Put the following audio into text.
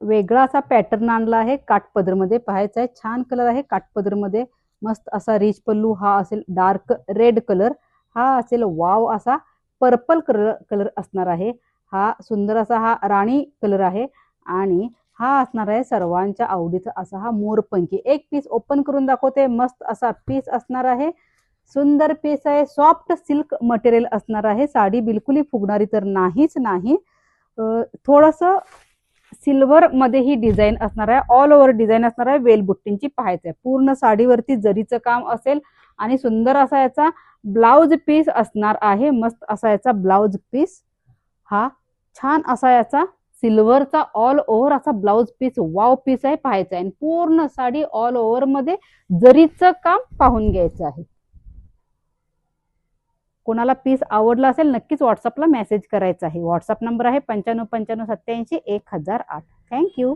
वेगळा असा पॅटर्न आणला आहे काठपदर मध्ये, पाहायचा आहे छान कलर आहे काठपदर मध्ये, मस्त असा रिच पल्लू, हा असेल डार्क रेड कलर, हा असेल वाव असा पर्पल कलर असणार आहे, हा सुंदर असा हा राणी कलर आहे, आणि हा असणार आहे सर्वांच्या आवडीचा असा हा मोरपंखी। एक पीस ओपन करून दाखवते, मस्त असा पीस असणार आहे, सुंदर पीस आहे, सॉफ्ट सिल्क मटेरियल असणार आहे, साडी बिलकुल फुगणारी तर नाहीच नाही। थोडस सिल्वर मध्ये ही डिझाईन असणार आहे, ऑल ओव्हर डिझाईन असणार आहे, वेल बुट्टींची पाहायचं आहे, पूर्ण साडीवरती जरीचं काम असेल, आणि सुंदर असा याचा ब्लाउज पीस असणार आहे, मस्त असा याचा ब्लाउज पीस, हा छान असा याचा सिल्वरचा ऑल ओव्हर असा ब्लाउज पीस, वाव पीस आहे, पाहायचा आहे, पूर्ण साडी ऑल ओव्हर मध्ये जरीचं काम पाहून घ्यायचं आहे। कोणाला पीस आवडला असेल नक्कीच व्हॉट्सअपला मेसेज करायचा आहे। व्हॉट्सअप नंबर आहे 9595871008। थँक्यू।